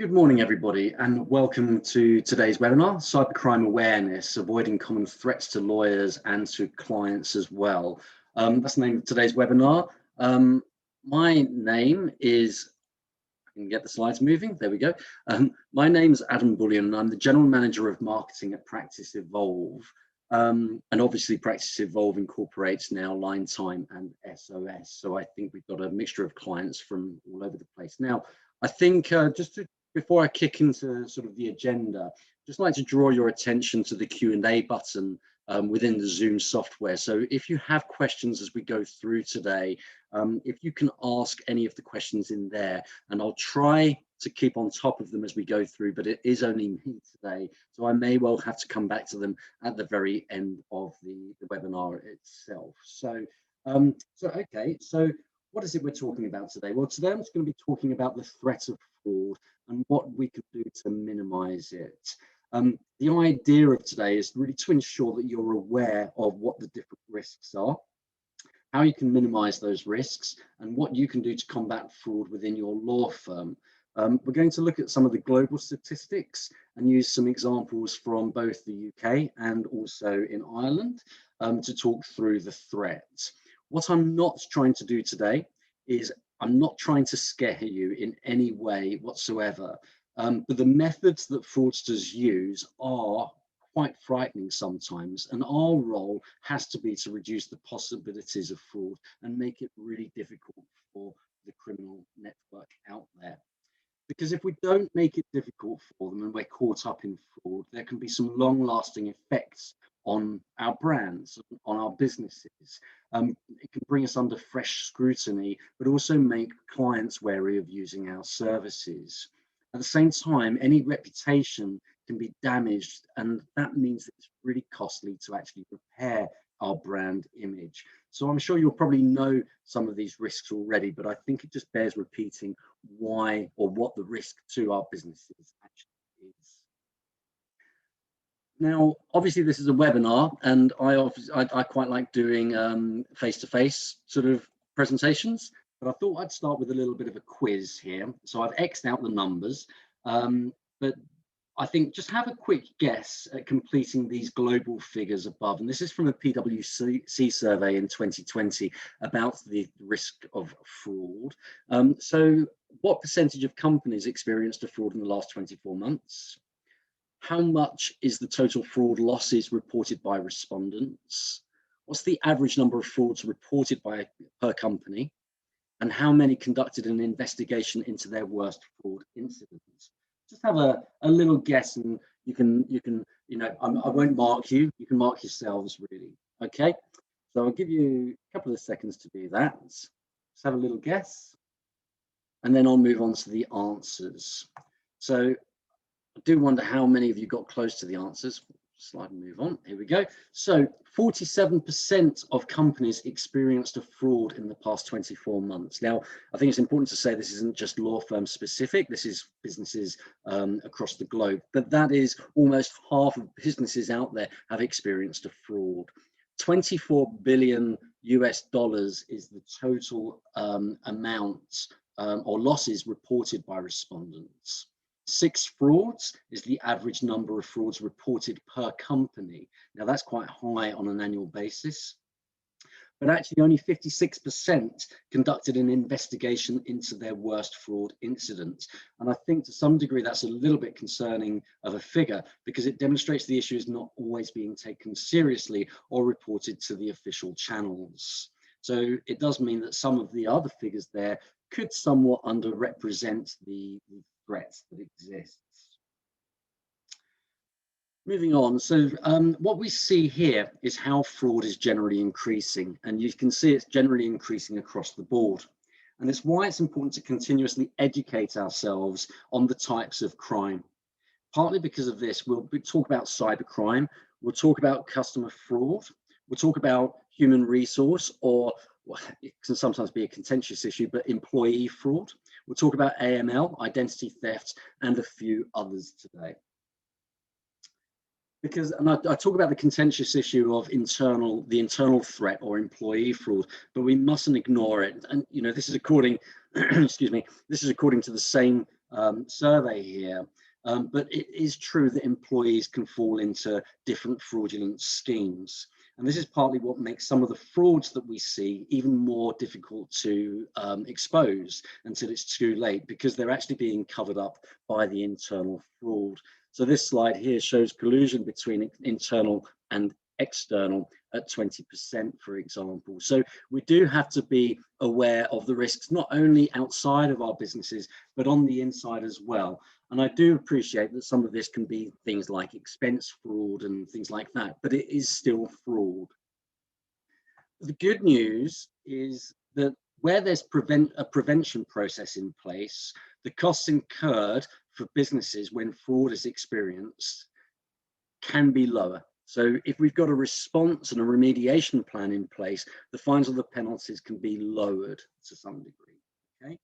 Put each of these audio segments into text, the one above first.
Good morning, everybody, and welcome to today's webinar, Cybercrime Awareness, Avoiding Common Threats to Lawyers and to Clients as well. That's the name of today's webinar. My name is, I can get the slides moving, there we go. My name's Adam Bullion, and I'm the General Manager of Marketing at Practice Evolve. And obviously Practice Evolve incorporates now Linetime and SOS. So I think we've got a mixture of clients from all over the place. Now, I think before I kick into sort of the agenda, just like to draw your attention to the Q&A button within the Zoom software. So if you have questions as we go through today, if you can ask any of the questions in there, and I'll try to keep on top of them as we go through, but it is only me today, so I may well have to come back to them at the very end of the webinar itself. So what is it we're talking about today? Well, today I'm just going to be talking about the threat of fraud and what we can do to minimize it. The idea of today is really to ensure that you're aware of what the different risks are, how you can minimize those risks, and what you can do to combat fraud within your law firm. We're going to look at some of the global statistics and use some examples from both the UK and also in Ireland to talk through the threat. What I'm not trying to do today is I'm not trying to scare you in any way whatsoever, but the methods that fraudsters use are quite frightening sometimes, and our role has to be to reduce the possibilities of fraud and make it really difficult for the criminal network out there. Because if we don't make it difficult for them and we're caught up in fraud, there can be some long-lasting effects on our brands, on our businesses. It can bring us under fresh scrutiny, but also make clients wary of using our services. At the same time, any reputation can be damaged, and that means that it's really costly to actually repair our brand image. So I'm sure you'll probably know some of these risks already, but I think it just bears repeating why or what the risk to our businesses actually is. Now, obviously this is a webinar, and I quite like doing face-to-face sort of presentations, but I thought I'd start with a little bit of a quiz here. So I've X'd out the numbers, but I think just have a quick guess at completing these global figures above. And this is from a PwC survey in 2020 about the risk of fraud. So what percentage of companies experienced a fraud in the last 24 months? How much is the total fraud losses reported by respondents? What's the average number of frauds reported per company? And how many conducted an investigation into their worst fraud incidents? Just have a little guess, and you can, I won't mark you, you can mark yourselves really. Okay, so I'll give you a couple of seconds to do that. Just have a little guess, and then I'll move on to the answers. So I do wonder how many of you got close to the answers. Slide and move on. Here we go. So 47% of companies experienced a fraud in the past 24 months. Now, I think it's important to say this isn't just law firm specific. This is businesses across the globe. But that is almost half of businesses out there have experienced a fraud. $24 billion is the total amount or losses reported by respondents. 6 frauds is the average number of frauds reported per company. Now that's quite high on an annual basis, but actually only 56% conducted an investigation into their worst fraud incident. And I think to some degree that's a little bit concerning of a figure, because it demonstrates the issue is not always being taken seriously or reported to the official channels. So it does mean that some of the other figures there could somewhat underrepresent the threats that exists. Moving on, so what we see here is how fraud is generally increasing, and you can see it's generally increasing across the board. And it's why it's important to continuously educate ourselves on the types of crime. Partly because of this, we'll talk about cybercrime, we'll talk about customer fraud, we'll talk about human resource, or it can sometimes be a contentious issue, but employee fraud. We'll talk about AML, identity theft, and a few others today. Because, and I talk about the contentious issue of the internal threat or employee fraud, but we mustn't ignore it. And this is according, excuse me, this is according to the same survey here. But it is true that employees can fall into different fraudulent schemes. And this is partly what makes some of the frauds that we see even more difficult to expose until it's too late, because they're actually being covered up by the internal fraud. So this slide here shows collusion between internal and external at 20%, for example. So we do have to be aware of the risks, not only outside of our businesses, but on the inside as well. And I do appreciate that some of this can be things like expense fraud and things like that, but it is still fraud. The good news is that where there's a prevention process in place, the costs incurred for businesses when fraud is experienced can be lower. So if we've got a response and a remediation plan in place, the fines or the penalties can be lowered to some degree. Okay.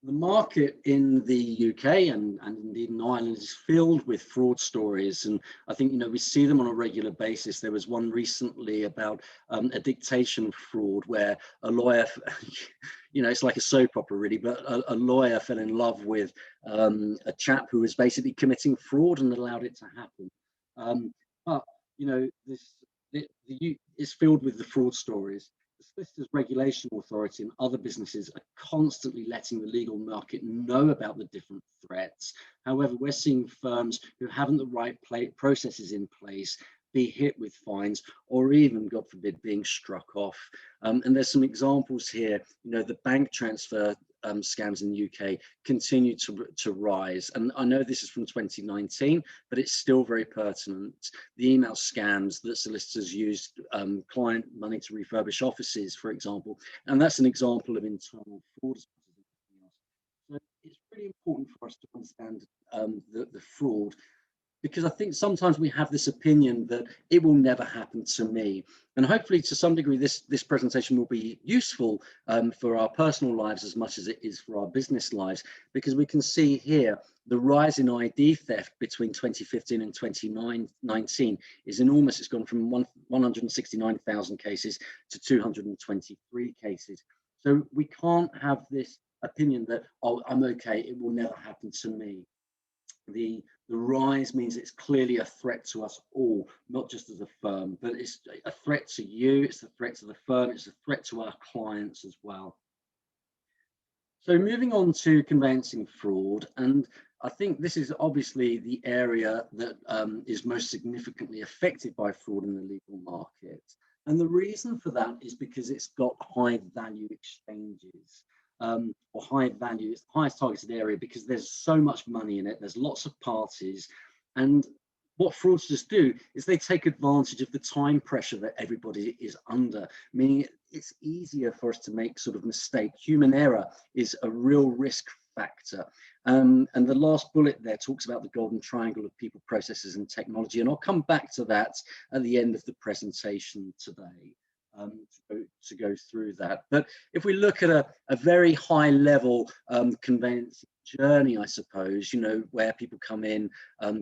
The market in the UK and indeed in Ireland is filled with fraud stories, and I think we see them on a regular basis. There was one recently about a dictation fraud where a lawyer, it's like a soap opera really, but a lawyer fell in love with a chap who was basically committing fraud and allowed it to happen. But it's filled with the fraud stories. The Solicitors Regulation Authority and other businesses are constantly letting the legal market know about the different threats. However, we're seeing firms who haven't the right processes in place be hit with fines, or even, God forbid, being struck off. And there's some examples here. The bank transfer scams in the UK continue to rise. And I know this is from 2019, but it's still very pertinent. The email scams that solicitors use client money to refurbish offices, for example, and that's an example of internal fraud. So it's really important for us to understand the fraud, because I think sometimes we have this opinion that it will never happen to me. And hopefully to some degree, this presentation will be useful for our personal lives as much as it is for our business lives, because we can see here the rise in ID theft between 2015 and 2019 is enormous. It's gone from 169,000 cases to 223 cases. So we can't have this opinion that, oh, I'm okay, it will never happen to me. The rise means it's clearly a threat to us all, not just as a firm, but it's a threat to you, it's a threat to the firm, it's a threat to our clients as well. So moving on to conveyancing fraud, and I think this is obviously the area that is most significantly affected by fraud in the legal market. And the reason for that is because it's got high value exchanges. Or high value, it's the highest targeted area because there's so much money in it, there's lots of parties, and what fraudsters do is they take advantage of the time pressure that everybody is under, meaning it's easier for us to make sort of mistake. Human error is a real risk factor. And the last bullet there talks about the golden triangle of people, processes, and technology, and I'll come back to that at the end of the presentation today. To go through that. But if we look at a very high level conveyancing journey, I suppose, where people come in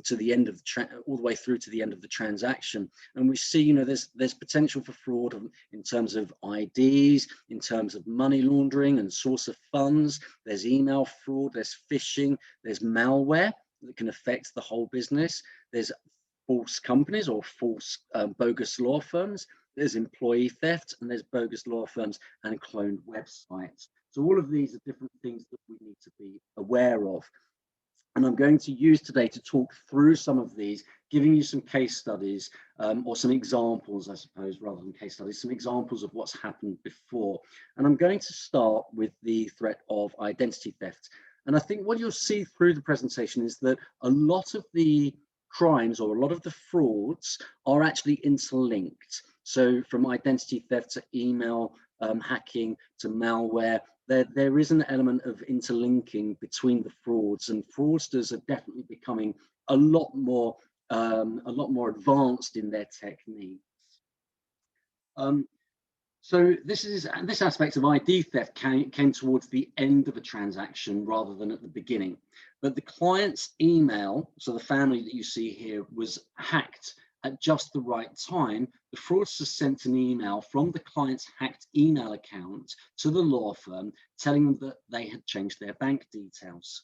to the end of all the way through to the end of the transaction, and we see, there's potential for fraud in terms of IDs, in terms of money laundering and source of funds. There's email fraud, there's phishing, there's malware that can affect the whole business. There's false companies or false bogus law firms. There's employee theft, and there's bogus law firms and cloned websites. So all of these are different things that we need to be aware of. And I'm going to use today to talk through some of these, giving you some case studies or some examples, I suppose, rather than case studies, some examples of what's happened before. And I'm going to start with the threat of identity theft. And I think what you'll see through the presentation is that a lot of the crimes or a lot of the frauds are actually interlinked. So from identity theft to email hacking to malware, there is an element of interlinking between the frauds, and fraudsters are definitely becoming a lot more advanced in their techniques. So this aspect of ID theft came towards the end of a transaction rather than at the beginning. But the client's email, so the family that you see here, was hacked at just the right time, the fraudster sent an email from the client's hacked email account to the law firm telling them that they had changed their bank details.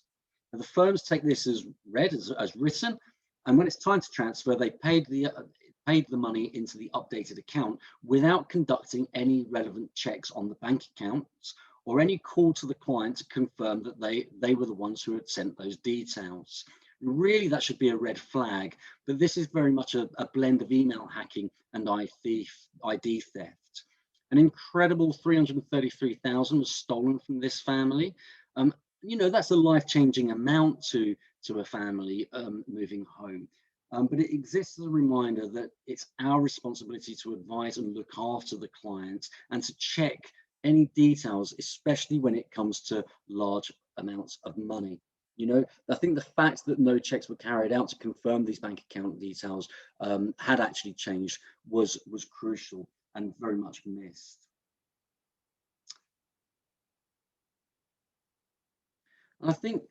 Now, the firms take this as read, as written, and when it's time to transfer, they paid the money into the updated account without conducting any relevant checks on the bank accounts or any call to the client to confirm that they were the ones who had sent those details. Really, that should be a red flag, but this is very much a blend of email hacking and ID theft. An incredible 333,000 was stolen from this family. You know, that's a life-changing amount to a family moving home. But it exists as a reminder that it's our responsibility to advise and look after the client and to check any details, especially when it comes to large amounts of money. You know, I think the fact that no checks were carried out to confirm these bank account details had actually changed was crucial and very much missed. And I think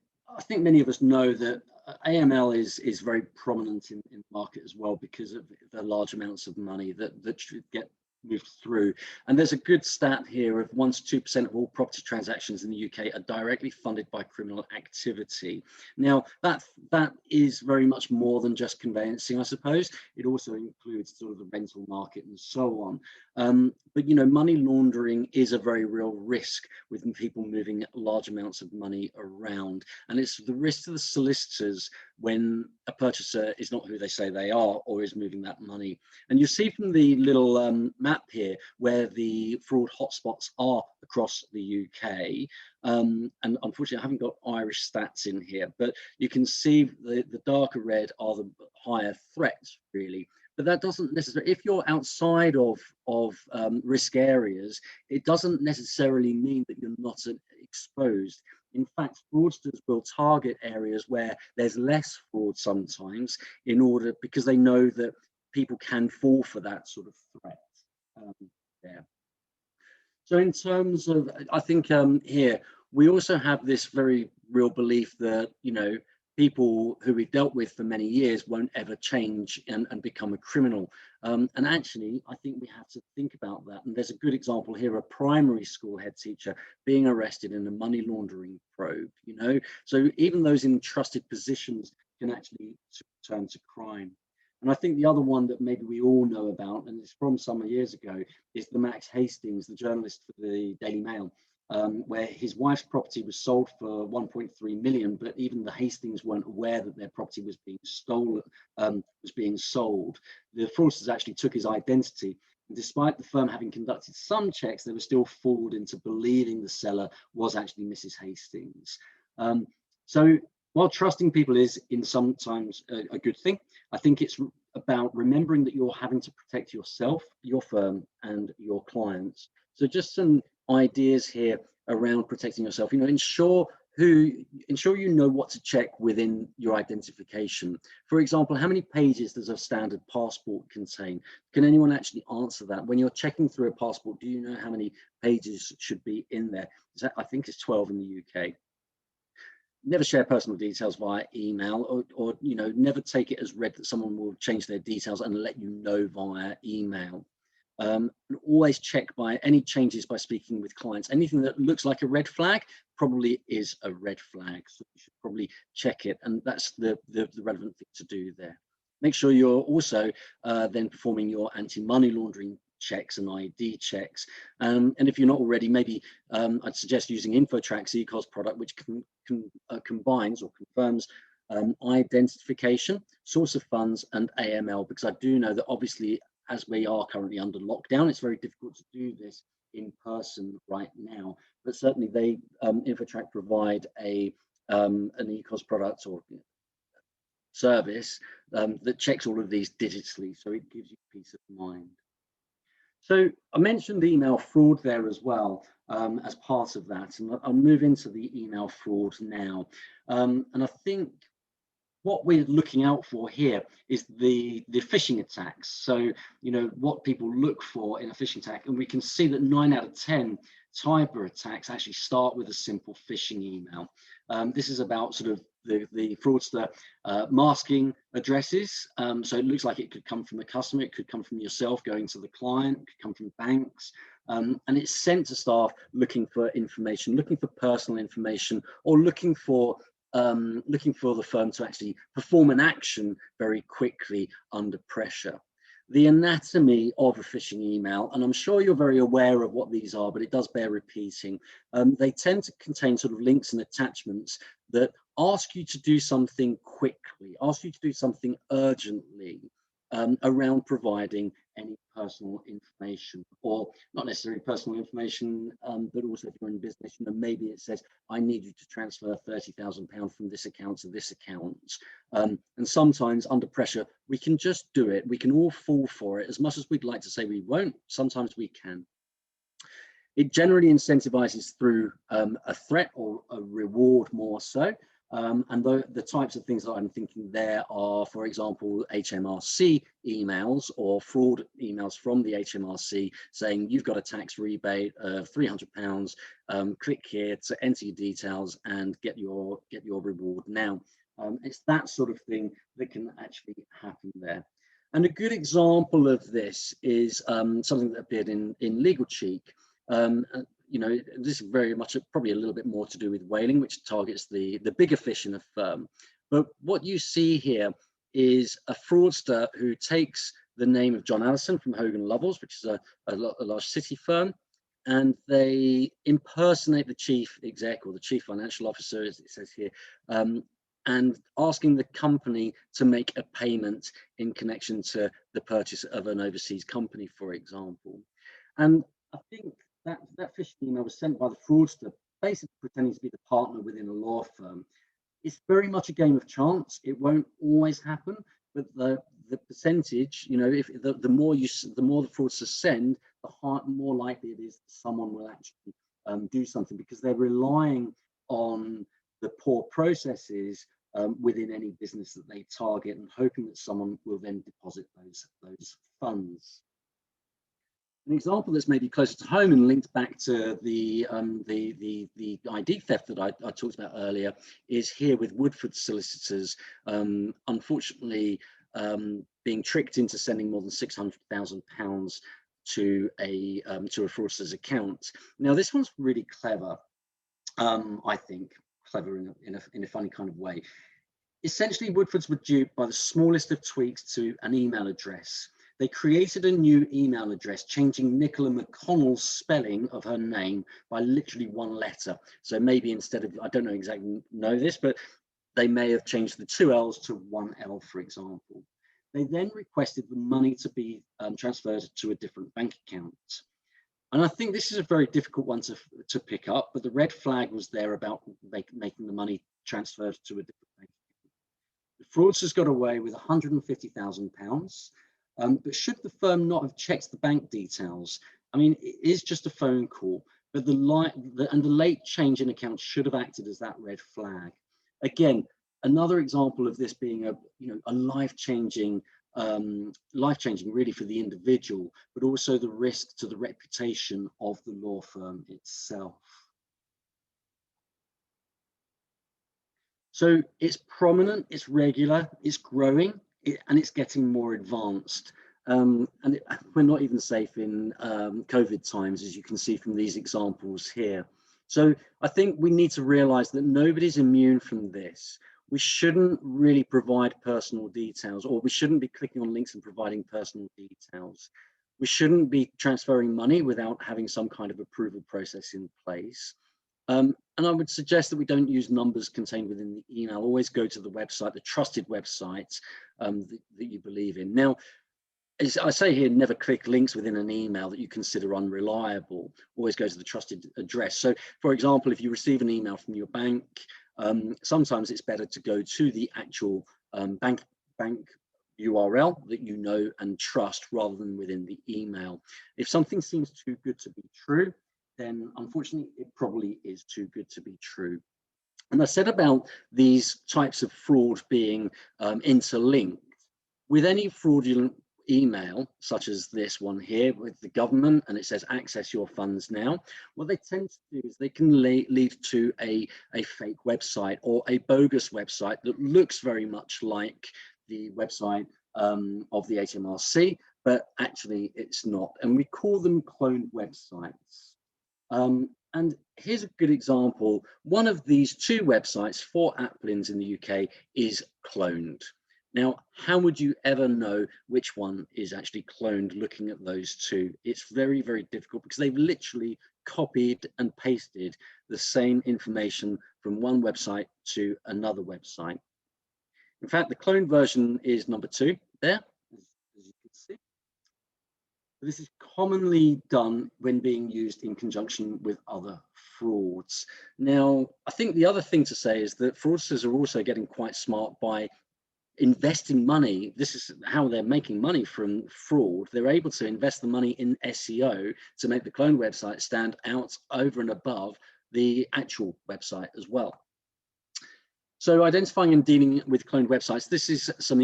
many of us know that AML is very prominent in the market as well because of the large amounts of money that should get moved through. And there's a good stat here of 1 to 2% of all property transactions in the UK are directly funded by criminal activity. Now, that is very much more than just conveyancing, I suppose. It also includes sort of the rental market and so on. But, you know, money laundering is a very real risk with people moving large amounts of money around. And it's the risk to the solicitors when a purchaser is not who they say they are or is moving that money. And you see from the little map here where the fraud hotspots are across the UK. And unfortunately, I haven't got Irish stats in here, but you can see the darker red are the higher threats, really. But that doesn't necessarily, if you're outside of risk areas, it doesn't necessarily mean that you're not exposed. In fact, fraudsters will target areas where there's less fraud sometimes because they know that people can fall for that sort of threat there. So in terms of, I think here, we also have this very real belief that, you know, people who we've dealt with for many years won't ever change and become a criminal. And actually, I think we have to think about that. And there's a good example here, a primary school head teacher being arrested in a money laundering probe, you know. So even those in trusted positions can actually turn to crime. And I think the other one that maybe we all know about, and it's from some years ago, is the Max Hastings, the journalist for the Daily Mail, where his wife's property was sold for 1.3 million, but even the Hastings weren't aware that their property was being stolen, was being sold. The fraudsters actually took his identity. And despite the firm having conducted some checks, they were still fooled into believing the seller was actually Mrs. Hastings. So while trusting people is sometimes a good thing, I think it's about remembering that you're having to protect yourself, your firm, and your clients. So just some ideas here around protecting yourself. You know, ensure you know what to check within your identification. For example, how many pages does a standard passport contain? Can anyone actually answer that? When you're checking through a passport, do you know how many pages should be in there? I think it's 12 in the UK. Never share personal details via email, or you know, never take it as read that someone will change their details and let you know via email. And always check by any changes by speaking with clients. Anything that looks like a red flag probably is a red flag, so you should probably check it, and that's the relevant thing to do there. Make sure you're also then performing your anti-money laundering checks and ID checks. And if you're not already, maybe I'd suggest using InfoTrack's eCOS product, which combines or confirms identification, source of funds, and AML, because I do know that obviously, as we are currently under lockdown, it's very difficult to do this in person right now. But certainly they, InfoTrack provide an eCOS product or service that checks all of these digitally, so it gives you peace of mind. So I mentioned email fraud there as well as part of that, and I'll move into the email fraud now. And I think what we're looking out for here is the phishing attacks. So, you know, what people look for in a phishing attack, and we can see that 9 out of 10 cyber attacks actually start with a simple phishing email. This is about sort of the fraudster masking addresses. So it looks like it could come from the customer, it could come from yourself going to the client, it could come from banks. And it's sent to staff looking for information, looking for personal information, or looking for the firm to actually perform an action very quickly under pressure. The anatomy of a phishing email, and I'm sure you're very aware of what these are, but it does bear repeating. They tend to contain sort of links and attachments that ask you to do something quickly, ask you to do something urgently around providing any personal information, or not necessarily personal information, but also if you're in business, you know, maybe it says, I need you to transfer £30,000 from this account to this account. And sometimes under pressure, we can just do it. We can all fall for it. As much as we'd like to say we won't, sometimes we can. It generally incentivizes through a threat or a reward more so. And the types of things that I'm thinking there are, for example, Hmrc emails or fraud emails from the Hmrc saying you've got a tax rebate of £300. Click here to enter your details and get your reward now. It's that sort of thing that can actually happen there. And a good example of this is something that appeared in Legal Cheek. You know, this is very much probably a little bit more to do with whaling, which targets the bigger fish in a firm. But what you see here is a fraudster who takes the name of John Allison from Hogan Lovells, which is a large city firm, and they impersonate the chief exec or the chief financial officer, as it says here, and asking the company to make a payment in connection to the purchase of an overseas company, for example. And I think that phishing email was sent by the fraudster, basically pretending to be the partner within a law firm. It's very much a game of chance. It won't always happen, but the percentage, you know, if the more the fraudsters send, the more likely it is that someone will actually do something, because they're relying on the poor processes within any business that they target and hoping that someone will then deposit those funds. An example that's maybe closer to home and linked back to the ID theft that I talked about earlier is here with Woodford solicitors, unfortunately being tricked into sending more than £600,000 to a fraudster's account. Now this one's really clever, I think, clever in a funny kind of way. Essentially, Woodfords were duped by the smallest of tweaks to an email address. They created a new email address, changing Nicola McConnell's spelling of her name by literally one letter. So maybe instead of, I don't know this, but they may have changed the 2 L's to 1 L, for example. They then requested the money to be transferred to a different bank account. And I think this is a very difficult one to pick up, but the red flag was there about making the money transferred to a different bank account. The fraudsters got away with £150,000. But should the firm not have checked the bank details? I mean, it is just a phone call, but the late change in account should have acted as that red flag. Again, another example of this being a life-changing really for the individual, but also the risk to the reputation of the law firm itself. So it's prominent, it's regular, it's growing, and it's getting more advanced. We're not even safe in COVID times, as you can see from these examples here. So I think we need to realize that nobody's immune from this. We shouldn't really provide personal details, or we shouldn't be clicking on links and providing personal details. We shouldn't be transferring money without having some kind of approval process in place. And I would suggest that we don't use numbers contained within the email. Always go to the website, the trusted website that you believe in. Now, as I say here, never click links within an email that you consider unreliable. Always go to the trusted address. So, for example, if you receive an email from your bank, sometimes it's better to go to the actual bank URL that you know and trust rather than within the email. If something seems too good to be true, then unfortunately it probably is too good to be true. And I said about these types of fraud being interlinked. With any fraudulent email, such as this one here with the government, and it says access your funds now, what they tend to do is they can lead to a fake website or a bogus website that looks very much like the website of the Hmrc, but actually it's not. And we call them cloned websites. And here's a good example. One of these two websites for Applins in the UK is cloned. Now, how would you ever know which one is actually cloned looking at those two? It's very, very difficult because they've literally copied and pasted the same information from one website to another website. In fact, the cloned version is number 2 there, as you can see. This is commonly done when being used in conjunction with other frauds. Now, I think the other thing to say is that fraudsters are also getting quite smart by investing money. This is how they're making money from fraud. They're able to invest the money in SEO to make the clone website stand out over and above the actual website as well. So identifying and dealing with cloned websites, this is some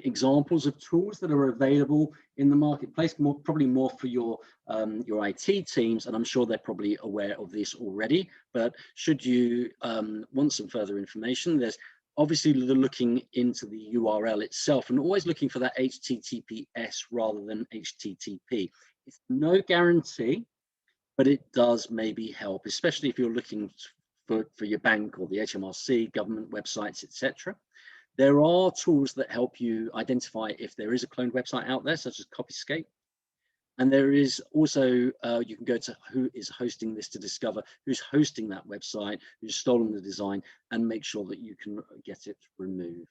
examples of tools that are available in the marketplace, probably more for your IT teams, and I'm sure they're probably aware of this already. But should you want some further information, there's obviously looking into the URL itself and always looking for that HTTPS rather than HTTP. It's no guarantee, but it does maybe help, especially if you're looking for your bank or the Hmrc, government websites, etc. There are tools that help you identify if there is a cloned website out there, such as Copyscape. And there is also, you can go to who is hosting this to discover who's hosting that website, who's stolen the design, and make sure that you can get it removed.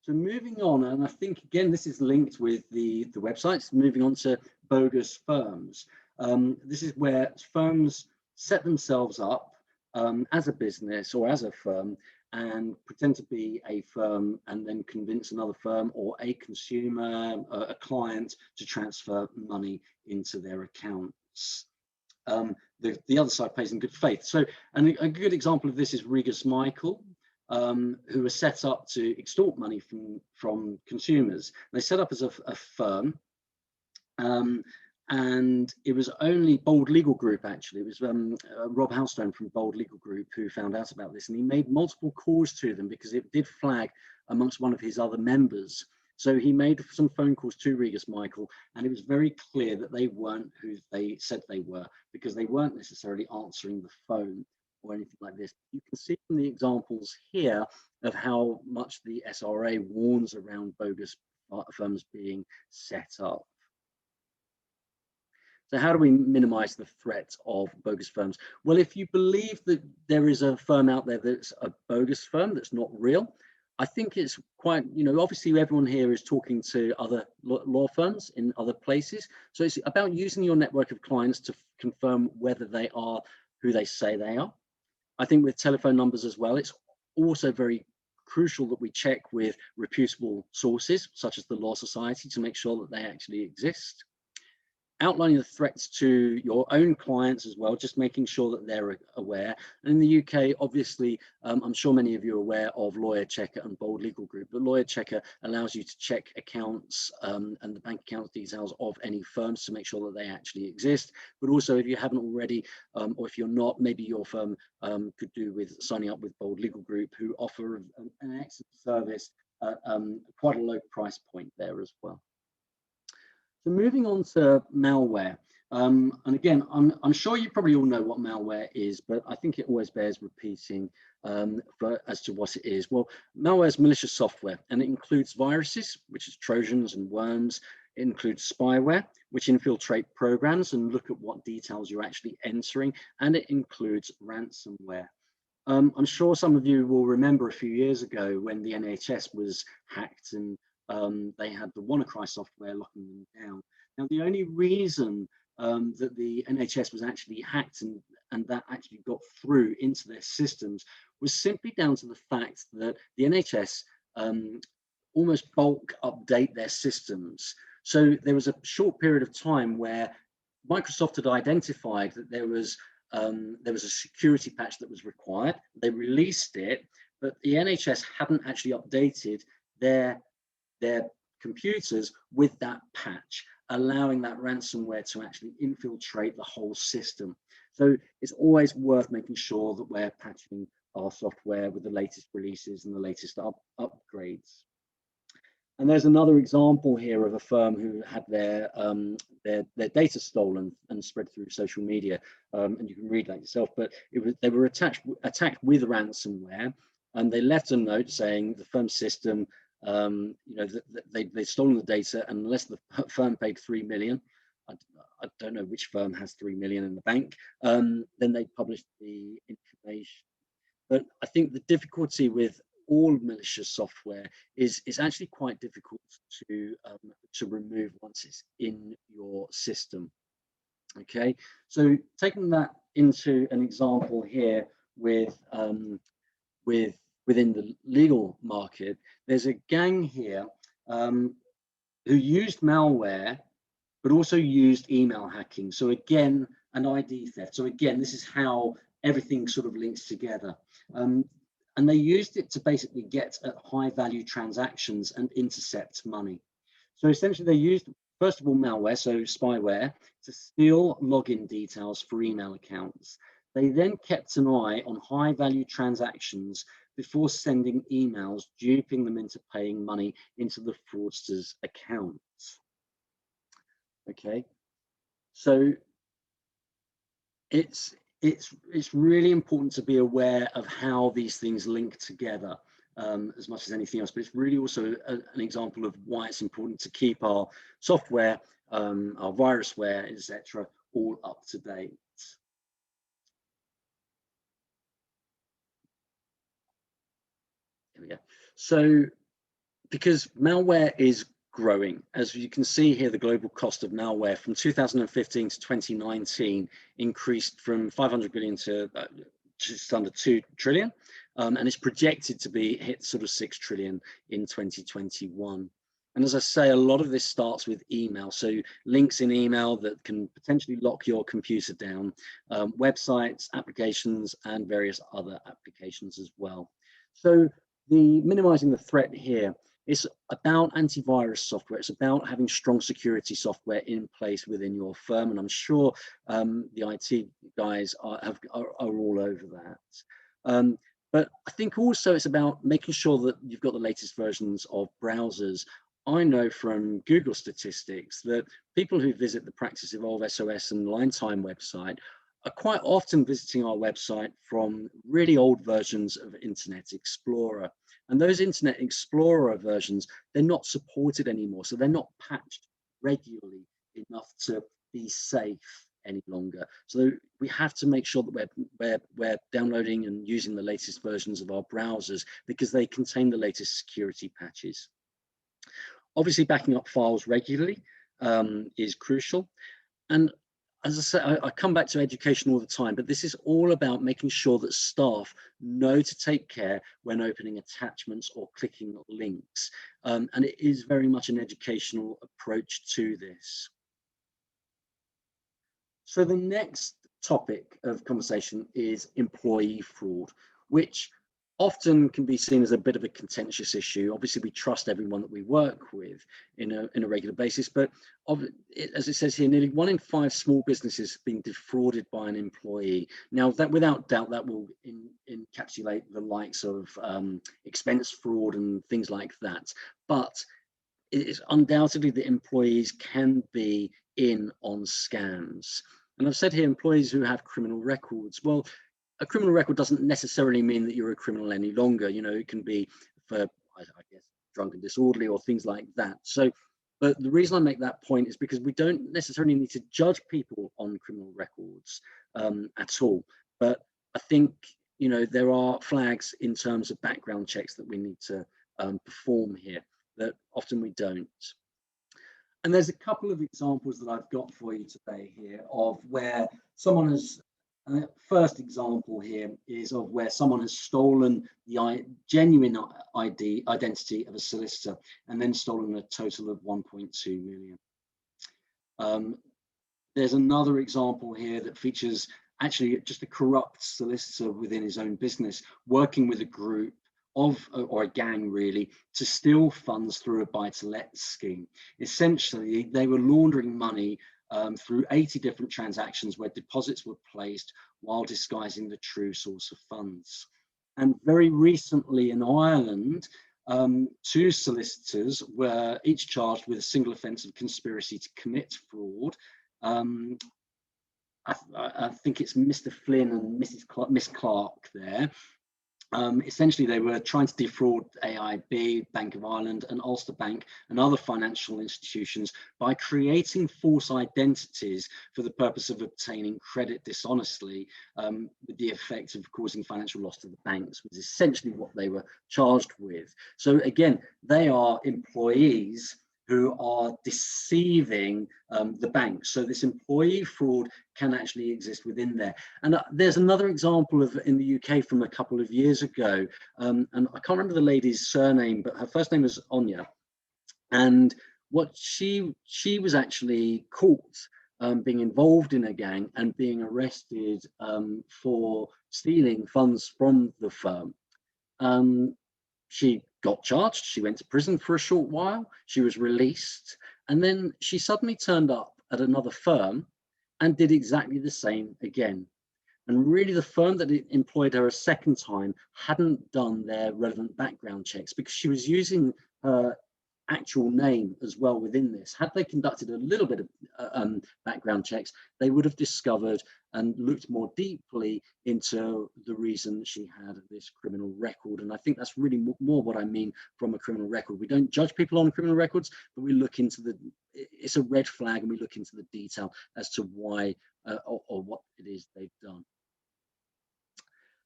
So moving on, and I think again this is linked with the websites, moving on to bogus firms. This is where firms set themselves up as a business or as a firm and pretend to be a firm and then convince another firm or a consumer, a client, to transfer money into their accounts. The other side pays in good faith. So, and a good example of this is Regus Michael, who was set up to extort money from consumers. They set up as a firm, and it was only Bold Legal Group, actually. It was Rob Halstone from Bold Legal Group who found out about this, and he made multiple calls to them because it did flag amongst one of his other members. So he made some phone calls to Regus Michael, and it was very clear that they weren't who they said they were, because they weren't necessarily answering the phone or anything like this. You can see from the examples here of how much the SRA warns around bogus firms being set up. So how do we minimize the threat of bogus firms? Well, if you believe that there is a firm out there that's a bogus firm that's not real, I think it's quite, obviously everyone here is talking to other law firms in other places. So it's about using your network of clients to confirm whether they are who they say they are. I think with telephone numbers as well, it's also very crucial that we check with reputable sources, such as the Law Society, to make sure that they actually exist. Outlining the threats to your own clients as well, just making sure that they're aware. And in the UK, obviously, I'm sure many of you are aware of Lawyer Checker and Bold Legal Group, but Lawyer Checker allows you to check accounts and the bank account details of any firms to make sure that they actually exist. But also, if you haven't already, or if you're not, maybe your firm could do with signing up with Bold Legal Group, who offer an excellent service at quite a low price point there as well. So moving on to malware, and again, I'm sure you probably all know what malware is, but I think it always bears repeating as to what it is. Well, malware is malicious software, and it includes viruses, which is Trojans and worms. It includes spyware, which infiltrate programs and look at what details you're actually entering, and it includes ransomware. I'm sure some of you will remember a few years ago when the NHS was hacked and they had the WannaCry software locking them down. Now, the only reason that the NHS was actually hacked and that actually got through into their systems was simply down to the fact that the NHS almost bulk update their systems. So there was a short period of time where Microsoft had identified that there was a security patch that was required. They released it, but the NHS hadn't actually updated their their computers with that patch, allowing that ransomware to actually infiltrate the whole system. So it's always worth making sure that we're patching our software with the latest releases and the latest upgrades. And there's another example here of a firm who had their data stolen and spread through social media, and you can read that yourself. But they were attacked with ransomware, and they left a note saying the firm's system, they'd stolen the data, and unless the firm paid 3 million, I don't know which firm has 3 million in the bank, then they published the information. But I think the difficulty with all malicious software is actually quite difficult to remove once it's in your system. Okay, so taking that into an example here with within the legal market, there's a gang here who used malware, but also used email hacking. So again, an ID theft. So again, this is how everything sort of links together. And they used it to basically get at high value transactions and intercept money. So essentially they used, first of all, malware, so spyware, to steal login details for email accounts. They then kept an eye on high value transactions before sending emails, duping them into paying money into the fraudster's accounts. Okay, so it's really important to be aware of how these things link together as much as anything else, but it's really also an example of why it's important to keep our software, our virusware, etc., all up to date. Here we go. So because malware is growing, as you can see here, the global cost of malware from 2015 to 2019 increased from 500 billion to just under 2 trillion, and it's projected to be hit sort of 6 trillion in 2021. And as I say, a lot of this starts with email, so links in email that can potentially lock your computer down, websites, applications, and various other applications as well. So the minimizing the threat here, it's about antivirus software. It's about having strong security software in place within your firm, and I'm sure the IT guys are all over that. But I think also it's about making sure that you've got the latest versions of browsers. I know from Google statistics that people who visit the Practice Evolve SOS and Linetime website are quite often visiting our website from really old versions of Internet Explorer. And those Internet Explorer versions, they're not supported anymore. So they're not patched regularly enough to be safe any longer. So we have to make sure that we're downloading and using the latest versions of our browsers because they contain the latest security patches. Obviously, backing up files regularly is crucial. And as I say, I come back to education all the time, but this is all about making sure that staff know to take care when opening attachments or clicking links. And it is very much an educational approach to this. So the next topic of conversation is employee fraud, which often can be seen as a bit of a contentious issue. Obviously, we trust everyone that we work with in a regular basis, but as it says here, nearly 1 in 5 small businesses have been defrauded by an employee. Now, that without doubt, that will encapsulate the likes of expense fraud and things like that. But it is undoubtedly that employees can be in on scams. And I've said here, employees who have criminal records. Well, a criminal record doesn't necessarily mean that you're a criminal any longer. You know, it can be for, I guess, drunk and disorderly or things like that. So, but the reason I make that point is because we don't necessarily need to judge people on criminal records at all. But I think, you know, there are flags in terms of background checks that we need to perform here that often we don't. And there's a couple of examples that I've got for you today here of where someone has, first example here is of where someone has stolen the genuine identity of a solicitor and then stolen a total of 1.2 million. There's another example here that features actually just a corrupt solicitor within his own business working with a group or a gang really, to steal funds through a buy-to-let scheme. Essentially, they were laundering money through 80 different transactions where deposits were placed while disguising the true source of funds. And very recently in Ireland, two solicitors were each charged with a single offence of conspiracy to commit fraud. I think it's Mr. Flynn and Miss Clark there. Essentially, they were trying to defraud AIB, Bank of Ireland, and Ulster Bank and other financial institutions by creating false identities for the purpose of obtaining credit dishonestly, with the effect of causing financial loss to the banks, was essentially what they were charged with. So again, they are employees who are deceiving the bank. So this employee fraud can actually exist within there. And there's another example of in the UK from a couple of years ago, and I can't remember the lady's surname, but her first name was Anya. And what she was actually caught being involved in a gang and being arrested for stealing funds from the firm. She got charged, she went to prison for a short while, she was released, and then she suddenly turned up at another firm and did exactly the same again. And really the firm that employed her a second time hadn't done their relevant background checks because she was using her actual name as well within this. Had they conducted a little bit of background checks, they would have discovered and looked more deeply into the reason she had this criminal record. And I think that's really more what I mean from a criminal record. We don't judge people on criminal records, but we look into it's a red flag, and we look into the detail as to why or what it is they've done.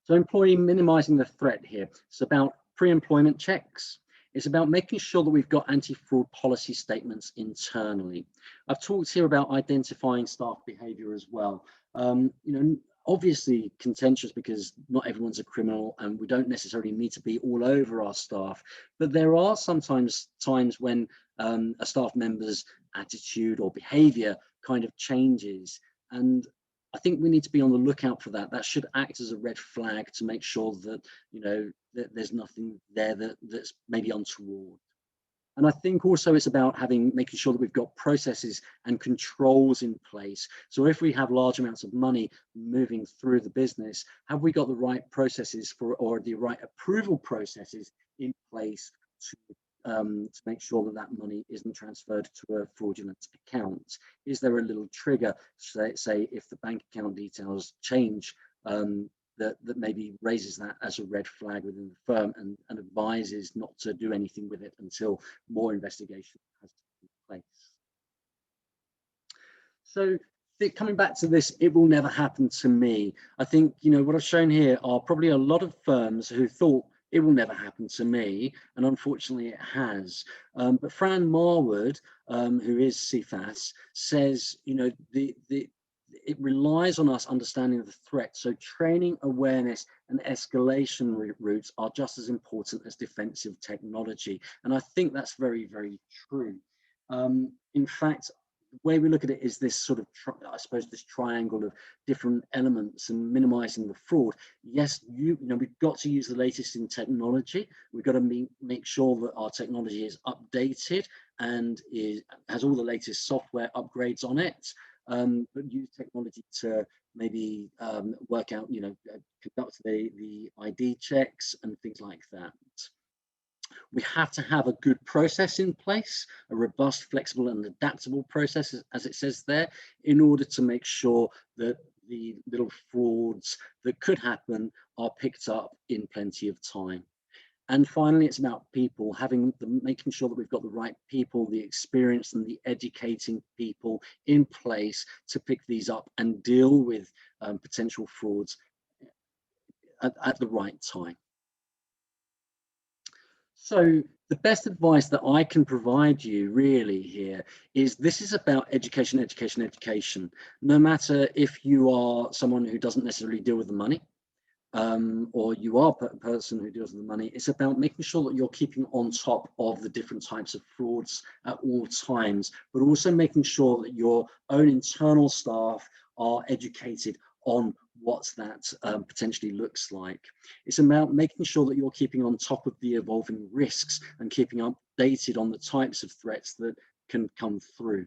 So employee minimizing the threat here. It's about pre-employment checks. It's about making sure that we've got anti-fraud policy statements internally. I've talked here about identifying staff behavior as well. Obviously contentious because not everyone's a criminal and we don't necessarily need to be all over our staff, but there are sometimes times when a staff member's attitude or behavior kind of changes. And I think we need to be on the lookout for that. That should act as a red flag to make sure that, that there's nothing there that's maybe untoward. And I think also it's about making sure that we've got processes and controls in place. So if we have large amounts of money moving through the business, have we got the right processes or the right approval processes in place to make sure that that money isn't transferred to a fraudulent account? Is there a little trigger, say if the bank account details change, that maybe raises that as a red flag within the firm and advises not to do anything with it until more investigation has taken place? So coming back to this, it will never happen to me. I think, what I've shown here are probably a lot of firms who thought it will never happen to me, and unfortunately it has. But Fran Marwood, who is CFAS, says, it relies on us understanding the threat. So training, awareness, and escalation routes are just as important as defensive technology. And I think that's very, very true. In fact, the way we look at it is this sort of, I suppose, this triangle of different elements and minimizing the fraud. Yes, we've got to use the latest in technology. We've got to make sure that our technology is updated and has all the latest software upgrades on it. But use technology to maybe work out, conduct the ID checks and things like that. We have to have a good process in place, a robust, flexible, and adaptable process, as it says there, in order to make sure that the little frauds that could happen are picked up in plenty of time. And finally, it's about people, making sure that we've got the right people, the experience and the educating people in place to pick these up and deal with potential frauds at the right time. So the best advice that I can provide you really here is this is about education, education, education. No matter if you are someone who doesn't necessarily deal with the money, or you are a person who deals with the money, it's about making sure that you're keeping on top of the different types of frauds at all times, but also making sure that your own internal staff are educated on what that potentially looks like. It's about making sure that you're keeping on top of the evolving risks and keeping updated on the types of threats that can come through.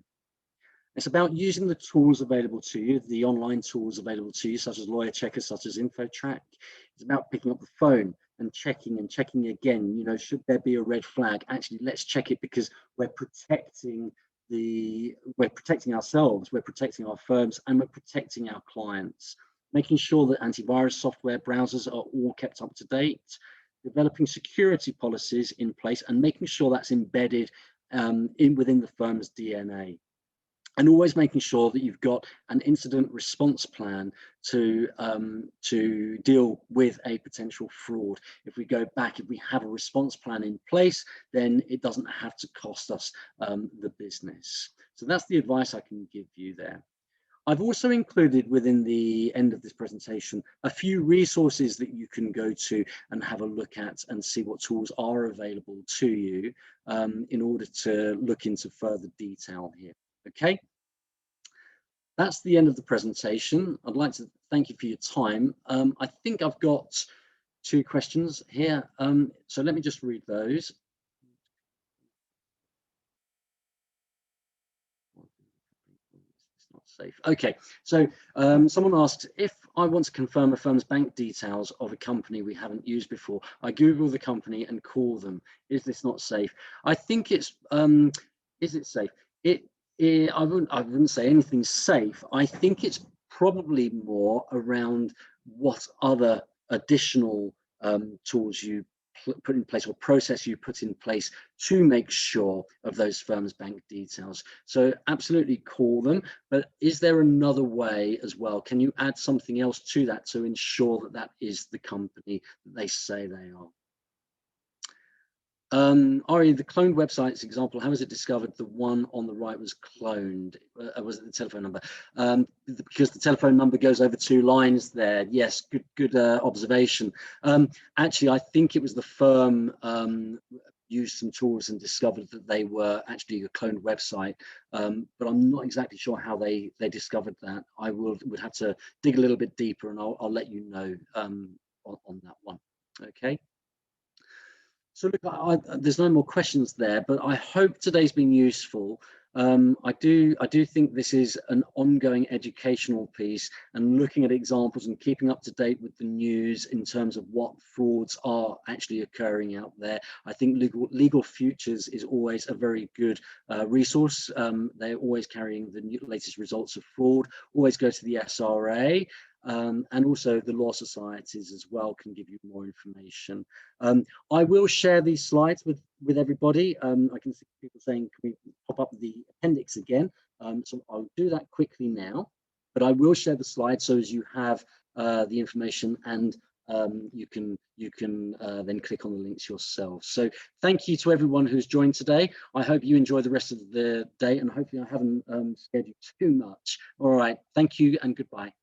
It's about using the tools available to you, the online tools available to you, such as Lawyer Checker, such as InfoTrack. It's about picking up the phone and checking again. You know, should there be a red flag? Actually, let's check it, because we're protecting ourselves, we're protecting our firms, and we're protecting our clients. Making sure that antivirus software, browsers are all kept up to date. Developing security policies in place and making sure that's embedded within the firm's DNA. And always making sure that you've got an incident response plan to deal with a potential fraud. If we go back, if we have a response plan in place, then it doesn't have to cost us the business. So that's the advice I can give you there. I've also included within the end of this presentation a few resources that you can go to and have a look at and see what tools are available to you in order to look into further detail here. Okay, that's the end of the presentation. I'd like to thank you for your time. I think I've got 2 questions here. So let me just read those. It's not safe. Okay, so someone asked, if I want to confirm a firm's bank details of a company we haven't used before, I Google the company and call them. Is this not safe? I think it's, is it safe? I wouldn't say anything's safe. I think it's probably more around what other additional tools you put in place or process you put in place to make sure of those firms' bank details. So absolutely call them, but is there another way as well? Can you add something else to that to ensure that that is the company that they say they are? Ari, the cloned websites example, how was it discovered the one on the right was cloned? Was it the telephone number? Because the telephone number goes over 2 lines there. Yes, good observation. Actually, I think it was the firm used some tools and discovered that they were actually a cloned website, but I'm not exactly sure how they discovered that. I would have to dig a little bit deeper, and I'll let you know on that one. Okay. So look, there's no more questions there, but I hope today's been useful. I do think this is an ongoing educational piece, and looking at examples and keeping up to date with the news in terms of what frauds are actually occurring out there. I think Legal Futures is always a very good resource. They're always carrying the latest results of fraud. Always go to the SRA. And also the law societies as well can give you more information. I will share these slides with everybody. I can see people saying, can we pop up the appendix again? So I'll do that quickly now, but I will share the slides so as you have the information, and you can then click on the links yourself. So thank you to everyone who's joined today. I hope you enjoy the rest of the day, and hopefully I haven't scared you too much. All right, thank you and goodbye.